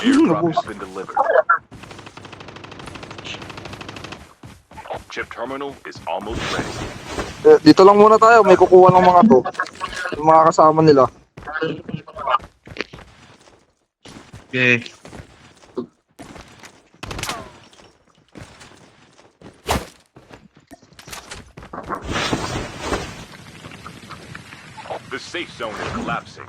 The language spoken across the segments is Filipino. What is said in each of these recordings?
Airdrop has been delivered. Chip terminal is almost ready. Dito lang muna tayo, may kukuha ng mga to. Yung mga kasama nila. Okay. The safe zone is collapsing.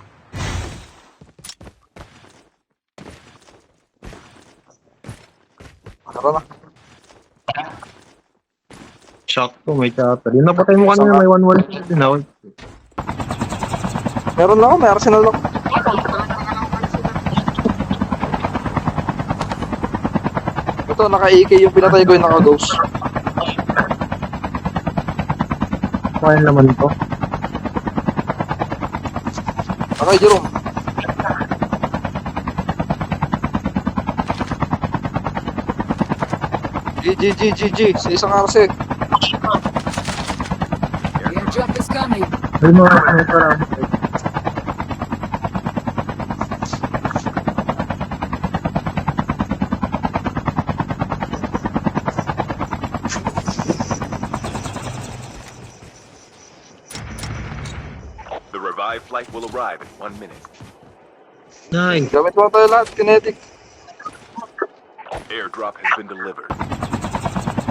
Tara na. Sakto, may chopper. Yung napatay mo kanina, may 1-1 din ako. Meron lang ako, may arsenal lang. Ito, naka-AK yung pinatay ko yung naka-ghost. Kaya naman ito. Okay, Jerome. GG sa isang arse. Airdrop is coming. May mga sniper ako. The revived flight will arrive in 1 minute. Nice. Gamit mo tayo lahat, kinetic. Airdrop has been delivered.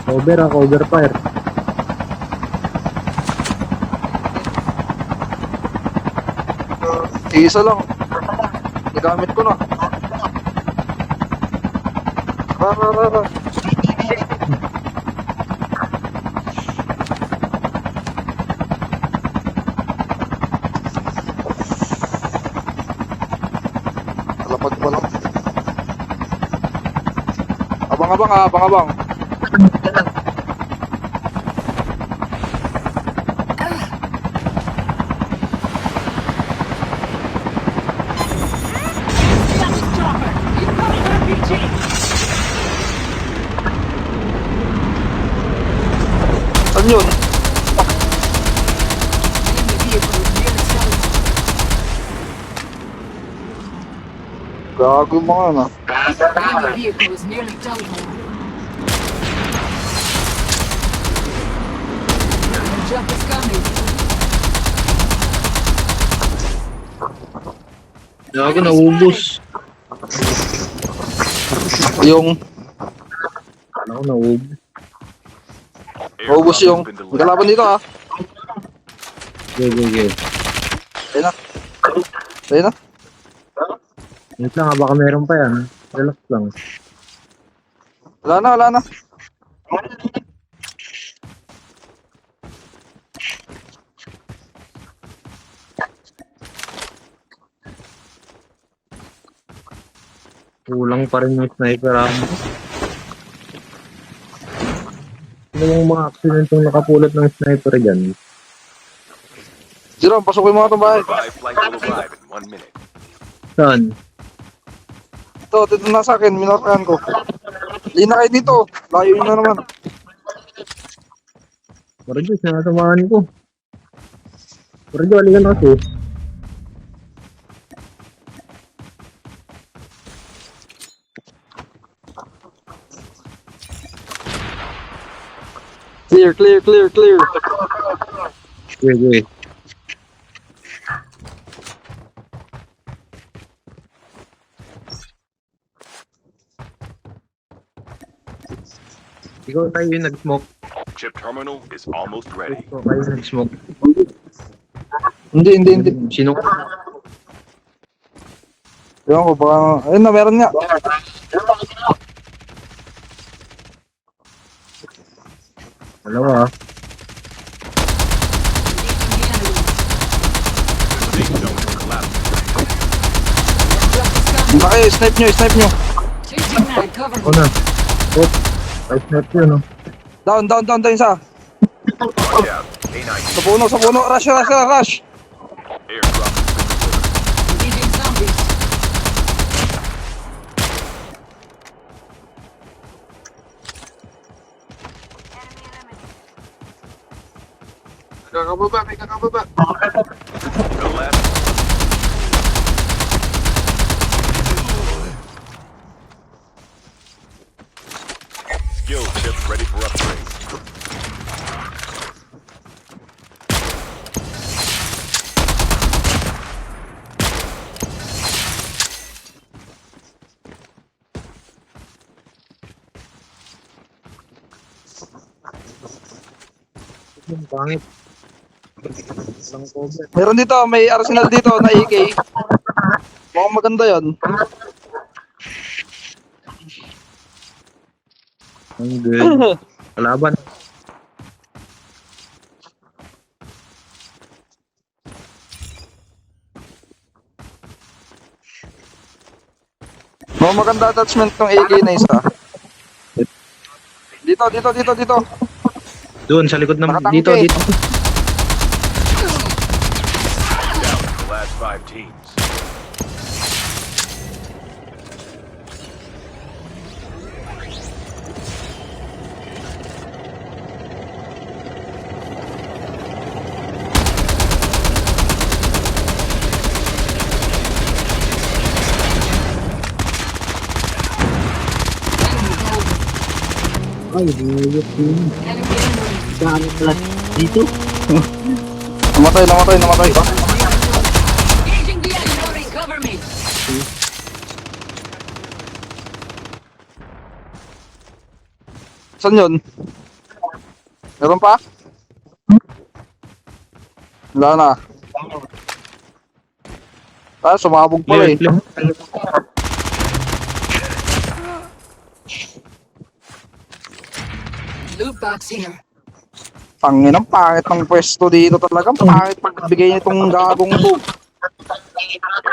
Cover ako, cover fire. Isa lang. Nagamit ko na. Ra. Talapag pa lang. Abang-abang. Saan yun? Gago mo nga na. Enemy vehicle is nearly double. Airdrop is coming. Gago, naubos. Yung Ano ko, naubos. maubos yung galaban dito ah. Okay. Ayun na. Wait lang, baka meron pa yan. Relax lang. Wala na. Kulang pa rin yung sniper ammo. Ano yung mga accidentong nakapulot ng sniper dyan? Jerome, pasukin mo nga itong bahay. Revived flight will arrive in 1 minute. Saan? Ito, dito na sa akin, minarkahan ko. Hindi na kayo dito. Layo nyo na naman. Parang sinasamahan ko. Parang aligan ako. Clear. Wait. Ikaw tayo yung nag-smoke. Chip terminal is almost ready. Ikaw tayo yung nag-smoke. Hindi. Sino? Ewan ko, baka... Ayun na, meron nga. Dalawa. The safe zone is collapsing. Hindi na kayo, snipe nyo. Changing mag, cover Ako me. na. Oh, nice net yun, no? Down isa. Watch out. A9 Sa puno. Rush. airdrop has been delivered. Engaging zombies. May kakababa. The last Yung pangit. Lang cover. Meron dito, may arsenal dito na AK. Mukhang maganda yan. Ang good. Kalaban. Mukhang maganda attachment ng AK na isa. Dito. Doon, sa likod ng... Nakatangke. Dito. The last 5 teams. Ay, buyok yun. Enemy enemy. Dami pala dito. Namatay. Engaging the enemy. Cover me. Saan yun? Meron pa? Wala na. Ah, sumabog pala eh. Loot box here. Tangin ang pangit ng pwesto dito talaga. Pangit pagbigay nitong gagong to.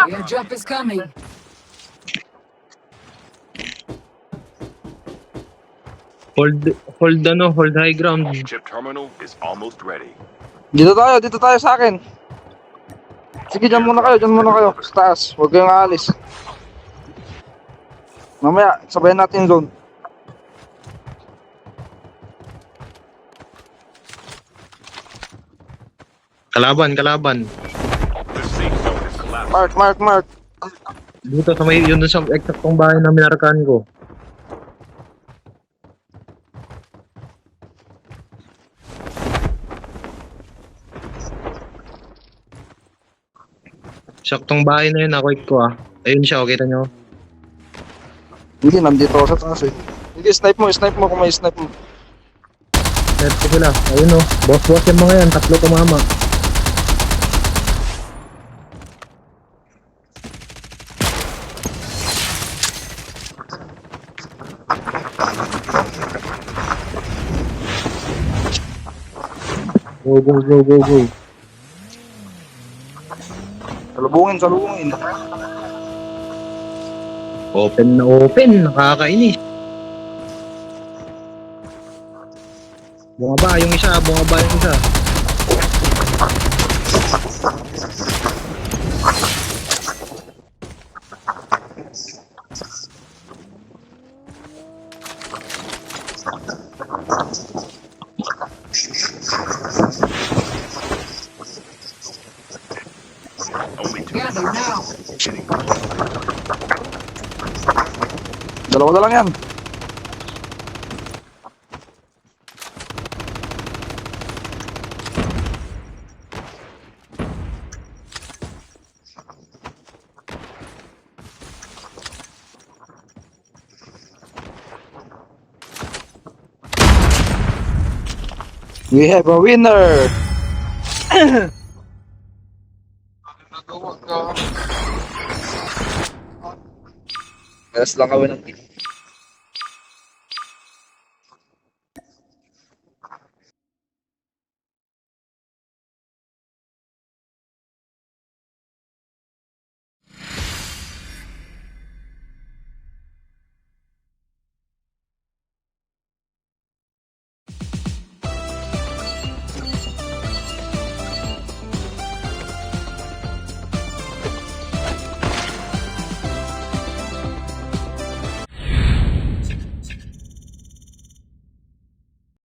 Airdrop is coming. Hold high ground. Chip terminal is almost ready. Dito tayo sa akin. Sige, dyan muna kayo. Sa taas, huwag kayong aalis. Mamaya, sabayan natin yung zone. Kalaban. The safe zone is collapsing. Mark. Dito sa may, yun dun sa eksaktong bahay na minarkahan ko. Eksaktong bahay na yun, nakuik ko ah. Ayun siya, kita nyo. Hindi, nandito ako sa taas eh. Hindi, snipe mo kung may snipe mo. Net ko sila. Ayun oh. Boss yung mga yan. Tatlo tumama. Go. Salubungin. Open na open. Nakakainis. Bumaba yung isa. Only 2 Gather now. Dalawa na lang yan. We have a winner! Yes lang kami ng